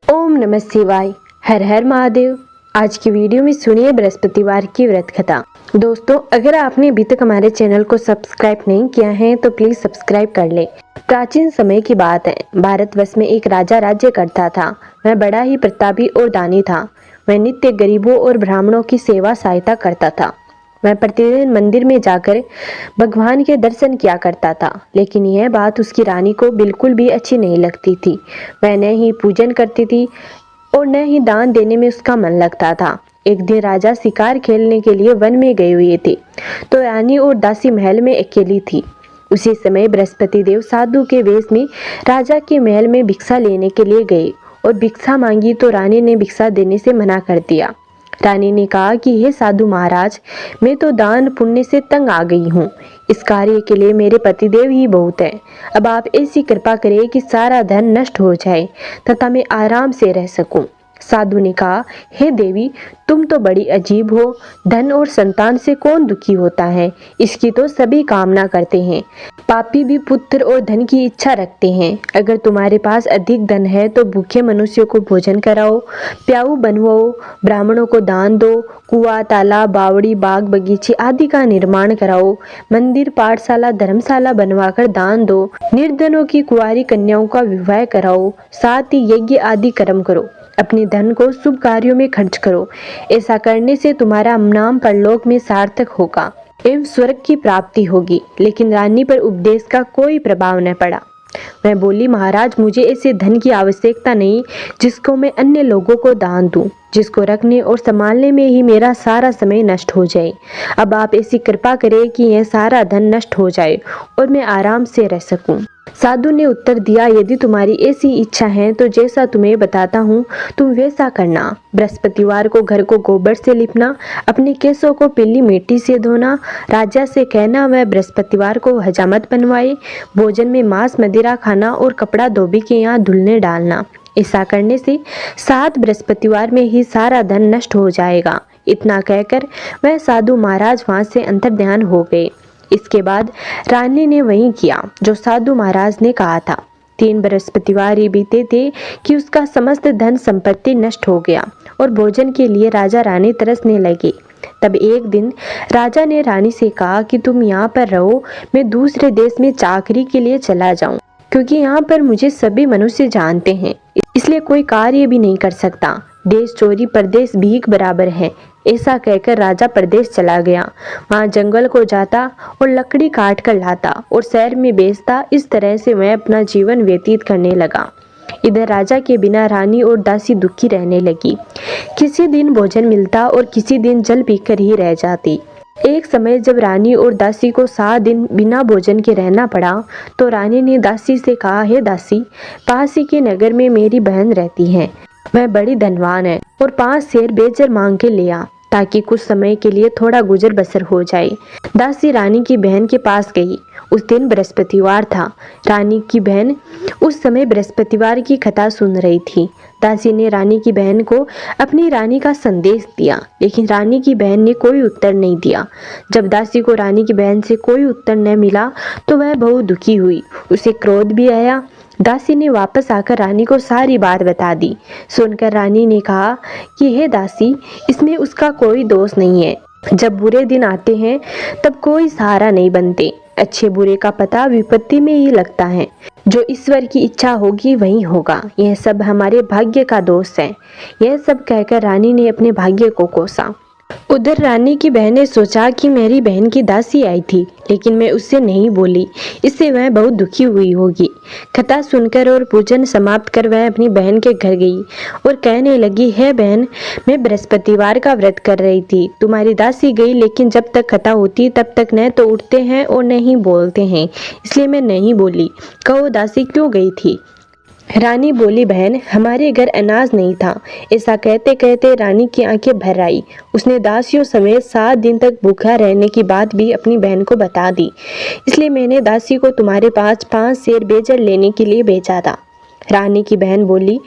ओम नमः शिवाय। हर हर महादेव। आज की वीडियो में सुनिए बृहस्पतिवार की व्रत कथा। दोस्तों, अगर आपने अभी तक हमारे चैनल को सब्सक्राइब नहीं किया है तो प्लीज सब्सक्राइब कर ले। प्राचीन समय की बात है। भारतवर्ष में एक राजा राज्य करता था। वह बड़ा ही प्रतापी और दानी था। वह नित्य गरीबों और ब्राह्मणों की सेवा सहायता करता था। वह प्रतिदिन मंदिर में जाकर भगवान के दर्शन किया करता था, लेकिन यह बात उसकी रानी को बिल्कुल भी अच्छी नहीं लगती थी। वह न ही पूजन करती थी और न ही दान देने में उसका मन लगता था। एक दिन राजा शिकार खेलने के लिए वन में गए हुए थे, तो रानी और दासी महल में अकेली थी। उसी समय बृहस्पति देव साधु के वेश में राजा के महल में भिक्षा लेने के लिए गए और भिक्षा मांगी तो रानी ने भिक्षा देने से मना कर दिया। रानी ने कहा कि हे साधु महाराज, मैं तो दान पुण्य से तंग आ गई हूँ। इस कार्य के लिए मेरे पतिदेव ही बहुत है। अब आप ऐसी कृपा करें कि सारा धन नष्ट हो जाए तथा मैं आराम से रह सकूं। साधु ने कहा, हे देवी, तुम तो बड़ी अजीब हो। धन और संतान से कौन दुखी होता है? इसकी तो सभी कामना करते हैं। पापी भी पुत्र और धन की इच्छा रखते हैं। अगर तुम्हारे पास अधिक धन है तो भूखे मनुष्यों को भोजन कराओ, प्याऊ बनवाओ, ब्राह्मणों को दान दो, कुआं, तालाब, बावड़ी, बाग बगीचे आदि का निर्माण कराओ, मंदिर, पाठशाला, धर्मशाला बनवाकर दान दो, निर्धनों की कुंवारी कन्याओं का विवाह कराओ, साथ ही यज्ञ आदि कर्म करो। अपने धन को शुभ कार्यों में खर्च करो। ऐसा करने से तुम्हारा नाम परलोक में सार्थक होगा एवं स्वर्ग की प्राप्ति होगी। लेकिन रानी पर उपदेश का कोई प्रभाव न पड़ा। वह बोली, महाराज, मुझे ऐसे धन की आवश्यकता नहीं जिसको मैं अन्य लोगों को दान दूं, जिसको रखने और संभालने में ही मेरा सारा समय नष्ट हो जाए। अब आप ऐसी कृपा करें कि यह सारा धन नष्ट हो जाए और मैं आराम से रह सकूं। साधु ने उत्तर दिया, यदि तुम्हारी ऐसी इच्छा है तो जैसा तुम्हें बताता हूँ तुम वैसा करना। बृहस्पतिवार को घर को गोबर से लिपना, अपने केसों को पीली मिट्टी से धोना, राजा से कहना वह बृहस्पतिवार को हजामत बनवाए, भोजन में मांस मदिरा खाना और कपड़ा धोबी के यहाँ धुलने डालना। ऐसा करने से 7 बृहस्पतिवार में ही सारा धन नष्ट हो जाएगा। इतना कहकर वह साधु महाराज वहां से अंतर्ध्यान हो गए। इसके बाद रानी ने वही किया जो साधु महाराज ने कहा था। 3 बृहस्पतिवार ही बीते थे कि उसका समस्त धन संपत्ति नष्ट हो गया और भोजन के लिए राजा रानी तरसने लगे। तब एक दिन राजा ने रानी से कहा कि तुम यहाँ पर रहो, मैं दूसरे देश में चाकरी के लिए चला जाऊं, क्योंकि यहाँ पर मुझे सभी मनुष्य जानते हैं, इसलिए कोई कार्य भी नहीं कर सकता। देश चोरी परदेश भीख बराबर है। ऐसा कहकर राजा परदेश चला गया। वहाँ जंगल को जाता और लकड़ी काट कर लाता और शहर में बेचता। इस तरह से वह अपना जीवन व्यतीत करने लगा। इधर राजा के बिना रानी और दासी दुखी रहने लगी। किसी दिन भोजन मिलता और किसी दिन जल पीकर ही रह जाती। एक समय जब रानी और दासी को 7 दिन बिना भोजन के रहना पड़ा तो रानी ने दासी से कहा, हे दासी, पास ही के नगर में मेरी बहन रहती है। वह बड़ी धनवान है और 5 शेर बेचकर मांग के ले आ, ताकि कुछ समय के लिए थोड़ा गुजर बसर हो जाए। दासी रानी की बहन के पास गई। उस दिन बृहस्पतिवार था। रानी की बहन उस समय बृहस्पतिवार की कथा सुन रही थी। दासी ने रानी की बहन को अपनी रानी का संदेश दिया, लेकिन रानी की बहन ने कोई उत्तर नहीं दिया। जब दासी को रानी की बहन से कोई उत्तर न मिला तो वह बहुत दुखी हुई। उसे क्रोध भी आया। दासी ने वापस आकर रानी को सारी बात बता दी। सुनकर रानी ने कहा कि हे दासी, इसमें उसका कोई दोष नहीं है। जब बुरे दिन आते हैं तब कोई सहारा नहीं बनते। अच्छे बुरे का पता विपत्ति में ही लगता है। जो ईश्वर की इच्छा होगी वही होगा। यह सब हमारे भाग्य का दोष है। यह सब कहकर रानी ने अपने भाग्य को कोसा। उधर रानी की बहन ने सोचा कि मेरी बहन की दासी आई थी, लेकिन मैं उससे नहीं बोली, इससे वह बहुत दुखी हुई होगी। कथा सुनकर और पूजन समाप्त कर वह अपनी बहन के घर गई और कहने लगी, हे बहन, मैं बृहस्पतिवार का व्रत कर रही थी। तुम्हारी दासी गई, लेकिन जब तक कथा होती तब तक न तो उठते हैं और न ही बोलते हैं, इसलिए मैं नहीं बोली। कहो दासी क्यों गई थी? रानी बोली, बहन, हमारे घर अनाज नहीं था। ऐसा कहते कहते रानी की आंखें भर आई। उसने दासियों समेत 7 दिन तक भूखा रहने की बात भी अपनी बहन को बता दी। इसलिए मैंने दासी को तुम्हारे पास 5 शेर बेचकर लेने के लिए भेजा था। रानी की बहन बोली,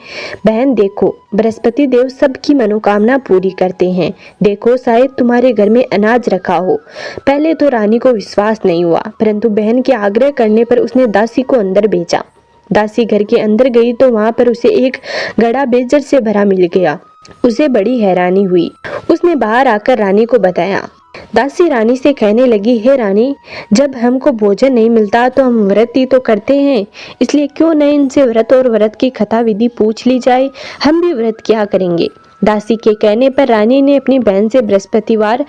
बहन देखो, बृहस्पति देव सबकी मनोकामना पूरी करते हैं। देखो, शायद तुम्हारे घर में अनाज रखा हो। पहले तो रानी को विश्वास नहीं हुआ, परंतु बहन के आग्रह करने पर उसने दासी को अंदर भेजा। दासी घर के अंदर गई तो वहां पर उसे एक घड़ा बेजर से भरा मिल गया। उसे बड़ी हैरानी हुई। उसने बाहर आकर रानी को बताया। दासी रानी से कहने लगी, हे रानी, जब हमको भोजन नहीं मिलता तो हम व्रत ही तो करते हैं, इसलिए क्यों न इनसे व्रत और व्रत की कथा विधि पूछ ली जाए, हम भी व्रत क्या करेंगे। दासी के कहने पर रानी ने अपनी बहन से बृहस्पतिवार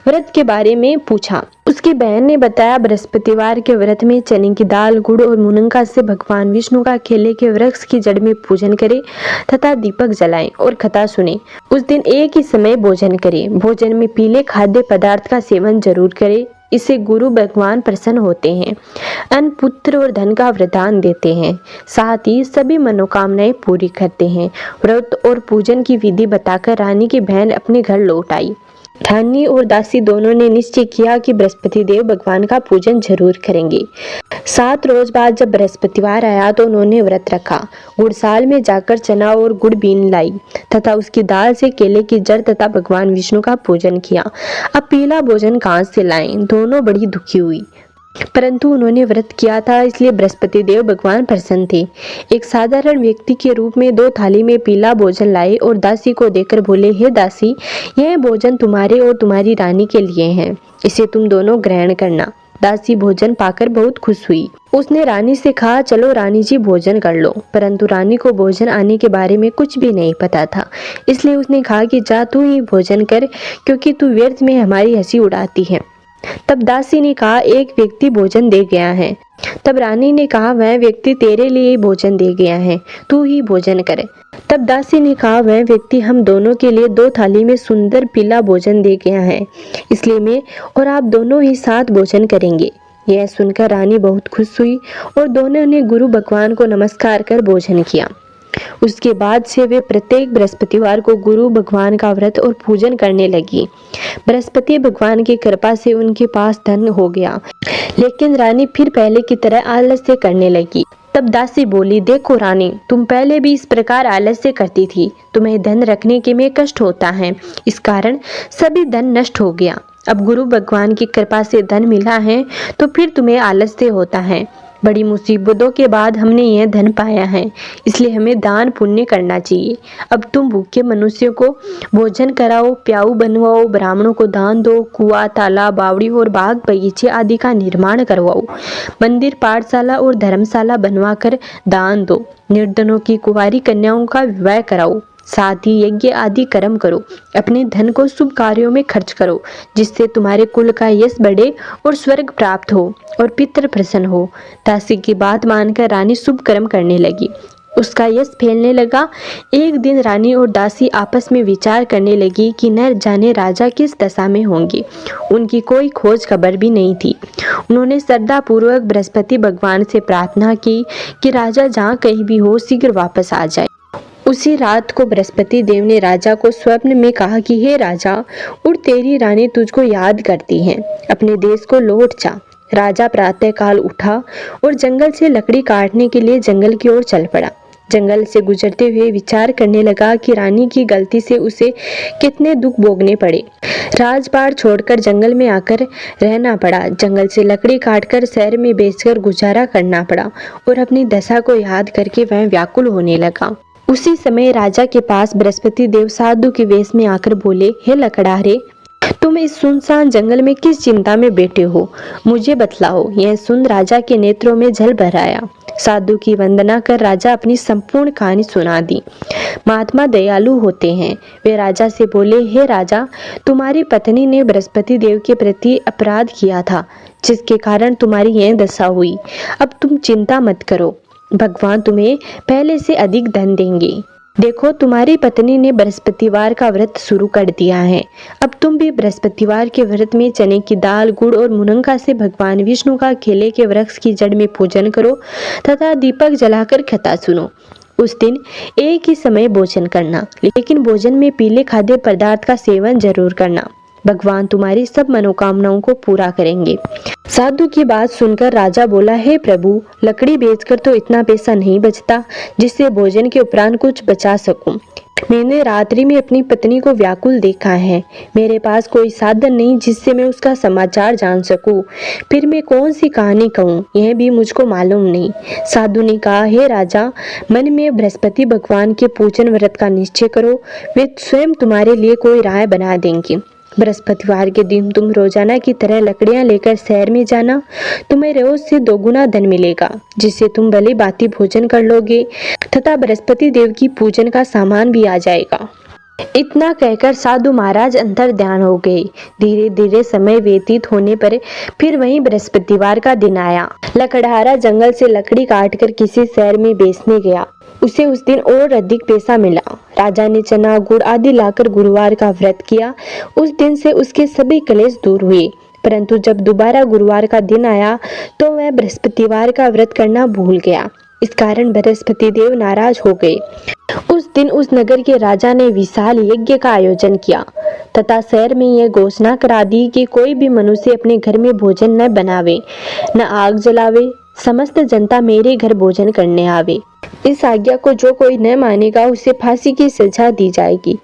व्रत के बारे में पूछा। उसकी बहन ने बताया, बृहस्पतिवार के व्रत में चने की दाल, गुड़ और मुनक्का से भगवान विष्णु का केले के वृक्ष की जड़ में पूजन करें तथा दीपक जलाएं और कथा सुने। उस दिन एक ही समय भोजन करें। भोजन में पीले खाद्य पदार्थ का सेवन जरूर करें, इससे गुरु भगवान प्रसन्न होते हैं, अन्न, पुत्र और धन का वरदान देते हैं, साथ ही सभी मनोकामनाएं पूरी करते हैं। व्रत और पूजन की विधि बताकर रानी की बहन अपने घर लौट आई। रानी और दासी दोनों ने निश्चय किया कि बृहस्पति देव भगवान का पूजन जरूर करेंगे। 7 रोज बाद जब बृहस्पतिवार आया तो उन्होंने व्रत रखा। गुड़साल में जाकर चना और गुड़ बीन लाई तथा उसकी दाल से केले की जड़ तथा भगवान विष्णु का पूजन किया। अब पीला भोजन कहाँ से लाएं? दोनों बड़ी दुखी हुई, परंतु उन्होंने व्रत किया था इसलिए बृहस्पति देव भगवान प्रसन्न थे। एक साधारण व्यक्ति के रूप में 2 थाली में पीला भोजन लाए और दासी को देकर बोले, हे दासी, यह भोजन तुम्हारे और तुम्हारी रानी के लिए है, इसे तुम दोनों ग्रहण करना। दासी भोजन पाकर बहुत खुश हुई। उसने रानी से कहा, चलो रानी जी भोजन कर लो। परंतु रानी को भोजन आने के बारे में कुछ भी नहीं पता था, इसलिए उसने कहा कि जा तू ही भोजन कर, क्योंकि तू व्यर्थ में हमारी हंसी उड़ाती है। तब दासी ने कहा, एक व्यक्ति भोजन दे गया है। तब रानी ने कहा, वह व्यक्ति तेरे लिए भोजन दे गया है, तू ही भोजन कर। तब दासी ने कहा, वह व्यक्ति हम दोनों के लिए 2 थाली में सुंदर पीला भोजन दे गया है, इसलिए मैं और आप दोनों ही साथ भोजन करेंगे। यह सुनकर रानी बहुत खुश हुई और दोनों ने गुरु भगवान को नमस्कार कर भोजन किया। उसके बाद से वे प्रत्येक बृहस्पतिवार को गुरु भगवान का व्रत और पूजन करने लगी। बृहस्पति भगवान की कृपा से उनके पास धन हो गया, लेकिन रानी फिर पहले की तरह आलस्य करने लगी। तब दासी बोली, देखो रानी, तुम पहले भी इस प्रकार आलस्य करती थी, तुम्हें धन रखने के में कष्ट होता है, इस कारण सभी धन नष्ट हो गया। अब गुरु भगवान की कृपा से धन मिला है तो फिर तुम्हें आलस्य होता है। बड़ी मुसीबतों के बाद हमने यह धन पाया है, इसलिए हमें दान पुण्य करना चाहिए। अब तुम भूखे मनुष्यों को भोजन कराओ, प्याऊ बनवाओ, ब्राह्मणों को दान दो, कुआं, तालाब, बावड़ी और बाग बगीचे आदि का निर्माण करवाओ, मंदिर, पाठशाला और धर्मशाला बनवाकर दान दो, निर्धनों की कुंवारी कन्याओं का विवाह कराओ, साथ ही यज्ञ आदि कर्म करो, अपने धन को शुभ कार्यों में खर्च करो, जिससे तुम्हारे कुल का यश बढ़े और स्वर्ग प्राप्त हो और पितृ प्रसन्न हो। दासी की बात मानकर रानी शुभ कर्म करने लगी। उसका यश फैलने लगा। एक दिन रानी और दासी आपस में विचार करने लगी कि न जाने राजा किस दशा में होंगे। उनकी कोई खोज खबर भी नहीं थी। उन्होंने श्रद्धा पूर्वक बृहस्पति भगवान से प्रार्थना की कि राजा जहाँ कहीं भी हो शीघ्र वापस आ जाए। उसी रात को बृहस्पति देव ने राजा को स्वप्न में कहा कि हे राजा, उठ, तेरी रानी तुझको याद करती है, अपने देश को लौट जा। राजा प्रातःकाल उठा और जंगल से लकड़ी काटने के लिए जंगल की ओर चल पड़ा। जंगल से गुजरते हुए विचार करने लगा कि रानी की गलती से उसे कितने दुख भोगने पड़े। राजपाट छोड़कर जंगल में आकर रहना पड़ा, जंगल से लकड़ी काटकर शहर में बेचकर गुजारा करना पड़ा और अपनी दशा को याद करके वह व्याकुल होने लगा। उसी समय राजा के पास बृहस्पति देव साधु के वेश में आकर बोले, हे लकड़हारे, तुम इस सुनसान जंगल में किस चिंता में बैठे हो, मुझे बतलाओ। यह सुन राजा के नेत्रों में जल भर आया। साधु की वंदना कर राजा अपनी संपूर्ण कहानी सुना दी। महात्मा दयालु होते हैं। वे राजा से बोले, हे राजा, तुम्हारी पत्नी ने बृहस्पति देव के प्रति अपराध किया था, जिसके कारण तुम्हारी यह दशा हुई। अब तुम चिंता मत करो, भगवान तुम्हें पहले से अधिक धन देंगे। देखो, तुम्हारी पत्नी ने बृहस्पतिवार का व्रत शुरू कर दिया है। अब तुम भी बृहस्पतिवार के व्रत में चने की दाल, गुड़ और मुनक्का से भगवान विष्णु का केले के वृक्ष की जड़ में पूजन करो तथा दीपक जलाकर कथा सुनो। उस दिन एक ही समय भोजन करना, लेकिन भोजन में पीले खाद्य पदार्थ का सेवन जरूर करना। भगवान तुम्हारी सब मनोकामनाओं को पूरा करेंगे। साधु की बात सुनकर राजा बोला, हे प्रभु, लकड़ी बेचकर तो इतना पैसा नहीं बचता जिससे भोजन के उपरांत कुछ बचा सकूं। मैंने रात्रि में अपनी पत्नी को व्याकुल देखा है। मेरे पास कोई साधन नहीं जिससे मैं उसका समाचार जान सकूं। फिर मैं कौन सी कहानी कहूँ, यह भी मुझको मालूम नहीं। साधु ने कहा, हे राजा, मन में बृहस्पति भगवान के पूजन व्रत का निश्चय करो, वे स्वयं तुम्हारे लिए कोई राय बना देंगे। बृहस्पतिवार के दिन तुम रोजाना की तरह लकड़ियां लेकर शहर में जाना। तुम्हें रोज से 2 गुना धन मिलेगा, जिससे तुम भली भांति भोजन कर लोगे तथा बृहस्पति देव की पूजन का सामान भी आ जाएगा। इतना कहकर साधु महाराज अंतर ध्यान हो गए। धीरे धीरे समय व्यतीत होने पर फिर वही बृहस्पतिवार का दिन आया। लकड़हारा जंगल से लकड़ी काटकर किसी शहर में बेचने गया। उसे उस दिन और अधिक पैसा मिला। राजा ने चना गुड़ आदि लाकर गुरुवार का व्रत किया। उस दिन से उसके सभी क्लेश दूर हुए। परंतु जब दोबारा गुरुवार का दिन आया तो वह बृहस्पतिवार का व्रत करना भूल गया। इस कारण बृहस्पति देव नाराज हो गए। उस दिन उस नगर के राजा ने विशाल यज्ञ का आयोजन किया तथा शहर में यह घोषणा करा दी कि कोई भी मनुष्य अपने घर में भोजन न बनावे, न आग जलावे, समस्त जनता मेरे घर भोजन करने आवे। इस आज्ञा को जो कोई न मानेगा उसे फांसी की सजा दी जाएगी।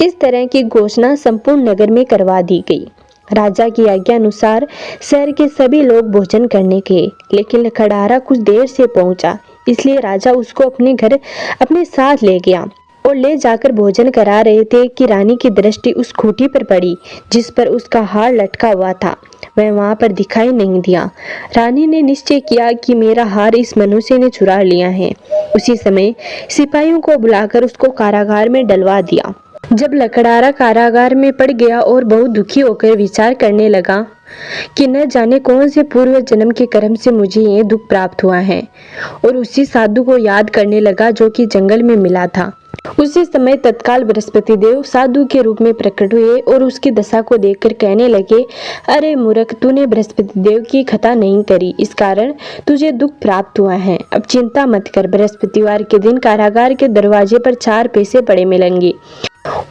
इस तरह की घोषणा संपूर्ण नगर में करवा दी गई। राजा की आज्ञा अनुसार शहर के सभी लोग भोजन करने गए, लेकिन लकड़हारा कुछ देर से पहुंचा, इसलिए राजा उसको अपने घर अपने साथ ले गया और ले जाकर भोजन करा रहे थे कि रानी की दृष्टि उस खूंटी पर पड़ी जिस पर उसका हार लटका हुआ था। वह वहां पर दिखाई नहीं दिया। रानी ने निश्चय किया कि मेरा हार इस मनुष्य ने चुरा लिया है। उसी समय सिपाहियों को बुलाकर उसको कारागार में डलवा दिया। जब लकड़हारा कारागार में पड़ गया और बहुत दुखी होकर विचार करने लगा कि न जाने कौन से पूर्व जन्म के कर्म से मुझे ये दुख प्राप्त हुआ है, और उसी साधु को याद करने लगा जो कि जंगल में मिला था। उसी समय तत्काल बृहस्पति देव साधु के रूप में प्रकट हुए और उसकी दशा को देखकर कहने लगे, अरे मूर्ख, तूने बृहस्पति देव की खता नहीं करी, इस कारण तुझे दुख प्राप्त हुआ है। अब चिंता मत कर, बृहस्पतिवार के दिन कारागार के दरवाजे पर 4 पैसे पड़े मिलेंगे।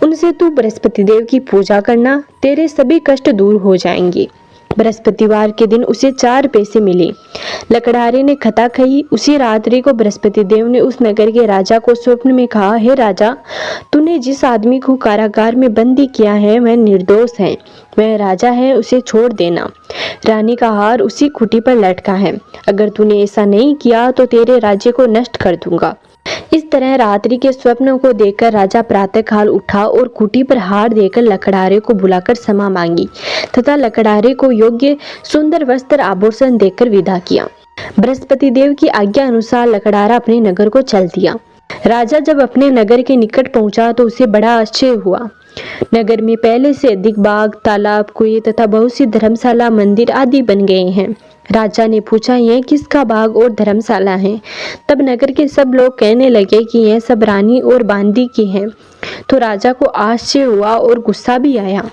उनसे तू बृहस्पति देव की पूजा करना, तेरे सभी कष्ट दूर हो जाएंगे। बृहस्पतिवार के दिन उसे 4 पैसे मिले। लकड़हारे ने कथा कही। उसी रात्रि को बृहस्पति देव ने उस नगर के राजा को स्वप्न में कहा, हे राजा, तूने जिस आदमी को कारागार में बंदी किया है वह निर्दोष है, वह राजा है, उसे छोड़ देना। रानी का हार उसी खूंटी पर लटका है। अगर तूने ऐसा नहीं किया तो तेरे राज्य को नष्ट कर दूंगा। इस तरह रात्रि के स्वप्न को देखकर राजा प्रातःकाल उठा और खूंटी पर हार देकर लकड़हारे को बुलाकर क्षमा मांगी तथा लकड़हारे को योग्य सुंदर वस्त्र आभूषण देकर विदा किया। बृहस्पति देव की आज्ञा अनुसार लकड़हारा अपने नगर को चल दिया। राजा जब अपने नगर के निकट पहुंचा तो उसे बड़ा आश्चर्य हुआ। नगर में पहले से अधिक बाग, तालाब, कुएं तथा बहुत सी धर्मशाला, मंदिर आदि बन गए हैं। राजा ने पूछा, यह किसका बाग और धर्मशाला है? तब नगर के सब लोग कहने लगे कि यह सब रानी और बांदी की है। तो राजा को आश्चर्य हुआ और गुस्सा भी आया।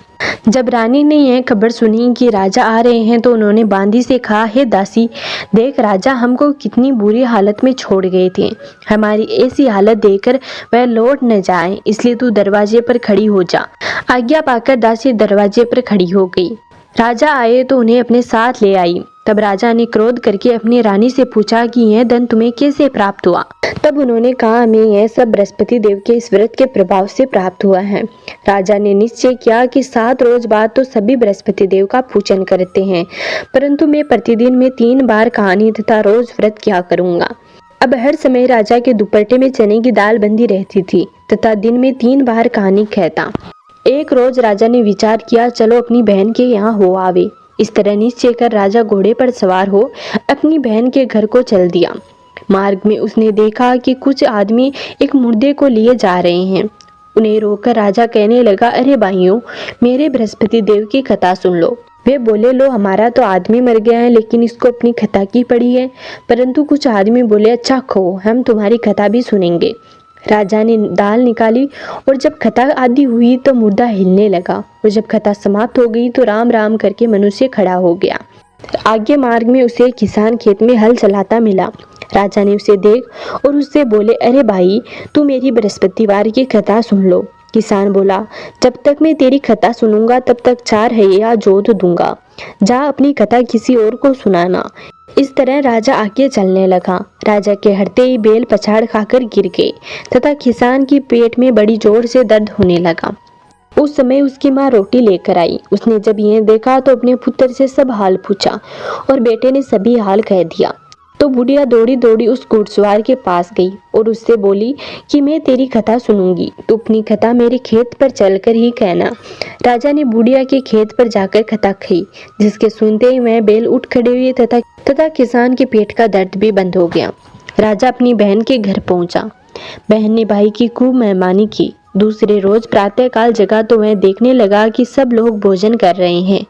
जब रानी ने यह खबर सुनी कि राजा आ रहे हैं तो उन्होंने बांदी से कहा, हे दासी, देख राजा हमको कितनी बुरी हालत में छोड़ गए थे। हमारी ऐसी हालत देखकर वह लौट न जाए, इसलिए तू दरवाजे पर खड़ी हो जा। आज्ञा पाकर दासी दरवाजे पर खड़ी हो गई। राजा आए तो उन्हें अपने साथ ले आई। तब राजा ने क्रोध करके अपनी रानी से पूछा कि यह धन तुम्हें कैसे प्राप्त हुआ? तब उन्होंने कहा, हमें यह सब बृहस्पति देव के इस व्रत के प्रभाव से प्राप्त हुआ है। राजा ने निश्चय किया कि 7 रोज बाद तो सभी बृहस्पति देव का पूजन करते हैं, परंतु मैं प्रतिदिन में 3 बार कहानी तथा रोज व्रत किया करूंगा। अब हर समय राजा के दुपट्टे में चने की दाल बंधी रहती थी तथा दिन में 3 बार कहानी कहता। एक रोज राजा ने विचार किया, चलो अपनी बहन के यहाँ हो आवे। इस तरह निश्चय कर राजा घोड़े पर सवार हो अपनी बहन के घर को चल दिया। मार्ग में उसने देखा कि कुछ आदमी एक मुर्दे को लिए जा रहे हैं। उन्हें रोककर राजा कहने लगा, अरे भाइयों, मेरे बृहस्पति देव की कथा सुन लो। वे बोले, लो, हमारा तो आदमी मर गया है लेकिन इसको अपनी कथा की पड़ी है। परंतु कुछ आदमी बोले, अच्छा खो, हम तुम्हारी कथा भी सुनेंगे। राजा ने दाल निकाली और जब कथा आदि हुई तो मुर्दा हिलने लगा, और जब कथा समाप्त हो गई तो राम राम करके मनुष्य खड़ा हो गया। आगे मार्ग में उसे एक किसान खेत में हल चलाता मिला। राजा ने उसे देख और उससे बोले, अरे भाई, तू मेरी बृहस्पतिवार की कथा सुन लो। किसान बोला, जब तक मैं तेरी कथा सुनूंगा तब तक 4 हैया जोत दूंगा। जा अपनी कथा किसी और को सुनाना। इस तरह राजा आगे चलने लगा। राजा के हटते ही बैल पछाड़ खाकर गिर गए तथा किसान की पेट में बड़ी जोर से दर्द होने लगा। उस समय उसकी माँ रोटी लेकर आई। उसने जब यह देखा तो अपने पुत्र से सब हाल पूछा और बेटे ने सभी हाल कह दिया। तो बुढ़िया दौड़ी दौड़ी उस घुड़सवार के पास गई और उससे बोली कि मैं तेरी कथा सुनूंगी, तू अपनी कथा मेरे खेत पर चलकर ही कहना। राजा ने बुढ़िया के खेत पर जाकर कथा कही, जिसके सुनते ही वह बैल उठ खड़े हुए तथा किसान के पेट का दर्द भी बंद हो गया। राजा अपनी बहन के घर पहुंचा। बहन ने भाई की खूब मेहमानी की। दूसरे रोज प्रातःकाल जगा तो वह देखने लगा कि सब लोग भोजन कर रहे हैं।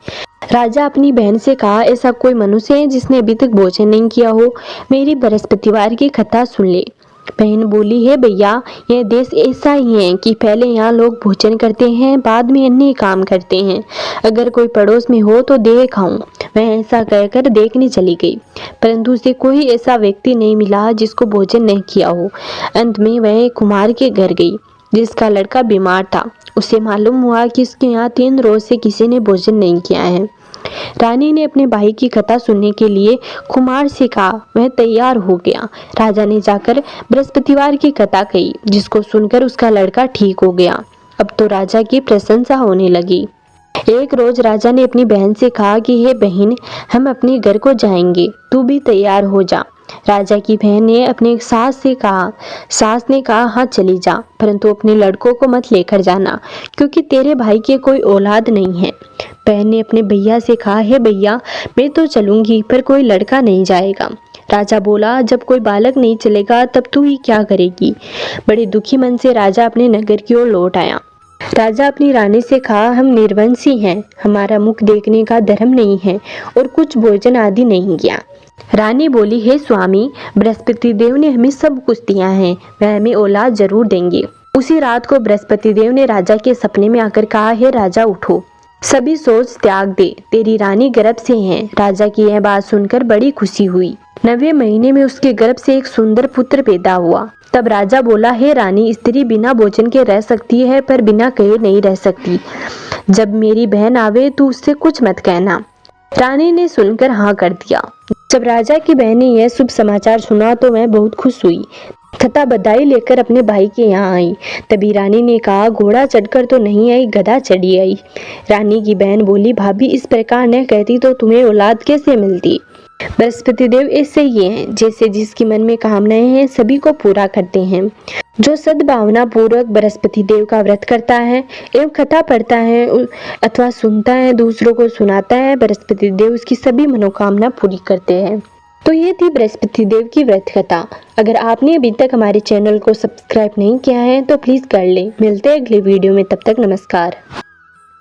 राजा अपनी बहन से कहा, ऐसा कोई मनुष्य है जिसने अभी तक भोजन नहीं किया हो? मेरी बृहस्पतिवार की कथा सुन ले। बहन बोली, है भैया, यह देश ऐसा ही है कि पहले यहाँ लोग भोजन करते हैं, बाद में अन्य काम करते हैं। अगर कोई पड़ोस में हो तो दे खाऊं। वह ऐसा कहकर देखने चली गई, परंतु उसे कोई ऐसा व्यक्ति नहीं मिला जिसको भोजन नहीं किया हो। अंत में वह कुम्हार के घर गई, जिसका लड़का बीमार था। उसे मालूम हुआ कि उसके यहाँ 3 रोज से किसी ने भोजन नहीं किया है। रानी ने अपने भाई की कथा सुनने के लिए कुम्हार से कहा। वह तैयार हो गया। राजा ने जाकर बृहस्पतिवार की कथा कही, जिसको सुनकर उसका लड़का ठीक हो गया। अब तो राजा की प्रशंसा होने लगी। एक रोज राजा ने अपनी बहन से कहा कि हे बहन, हम अपने घर को जाएंगे, तू भी तैयार हो जा। राजा की बहन ने अपने सास से कहा। सास ने कहा, हाँ चली जा, परंतु अपने लड़कों को मत लेकर जाना, क्योंकि तेरे भाई के कोई औलाद नहीं है। बहन ने अपने भैया से कहा, हे भैया, मैं तो चलूंगी पर कोई लड़का नहीं जाएगा। राजा बोला, जब कोई बालक नहीं चलेगा तब तू ही क्या करेगी? बड़े दुखी मन से राजा अपने नगर की ओर लौट आया। राजा अपनी रानी से कहा, हम निर्वंशी हैं, हमारा मुख देखने का धर्म नहीं है और कुछ भोजन आदि नहीं किया। रानी बोली, हे स्वामी, बृहस्पति देव ने हमें सब कुछ दिया है, वह हमें औलाद जरूर देंगे। उसी रात को बृहस्पति देव ने राजा के सपने में आकर कहा, हे राजा उठो, सभी सोच त्याग दे, तेरी रानी गर्भ से है। राजा की यह बात सुनकर बड़ी खुशी हुई। 9वें महीने में उसके गर्भ से एक सुंदर पुत्र पैदा हुआ। तब राजा बोला, हे रानी, स्त्री बिना भोजन के रह सकती है पर बिना कहे नहीं रह सकती। जब मेरी बहन आवे तो उससे कुछ मत कहना। रानी ने सुनकर हाँ कर दिया। जब राजा की बहन ने यह शुभ समाचार सुना तो वह बहुत खुश हुई तथा बधाई लेकर अपने भाई के यहाँ आई। तभी रानी ने कहा, घोड़ा चढ़कर तो नहीं आई, गधा चढ़ी आई। रानी की बहन बोली, भाभी, इस प्रकार न कहती तो तुम्हें औलाद कैसे मिलती? बृहस्पति देव ऐसे ही हैं, जैसे जिसकी मन में कामनाएं हैं सभी को पूरा करते हैं। जो सद्भावना पूर्वक बृहस्पति देव का व्रत करता है एवं कथा पढ़ता है अथवा सुनता है, दूसरों को सुनाता है, बृहस्पति देव उसकी सभी मनोकामना पूरी करते हैं। तो ये थी बृहस्पति देव की व्रत कथा। अगर आपने अभी तक हमारे चैनल को सब्सक्राइब नहीं किया है तो प्लीज कर ले। मिलते हैं अगले वीडियो में, तब तक नमस्कार।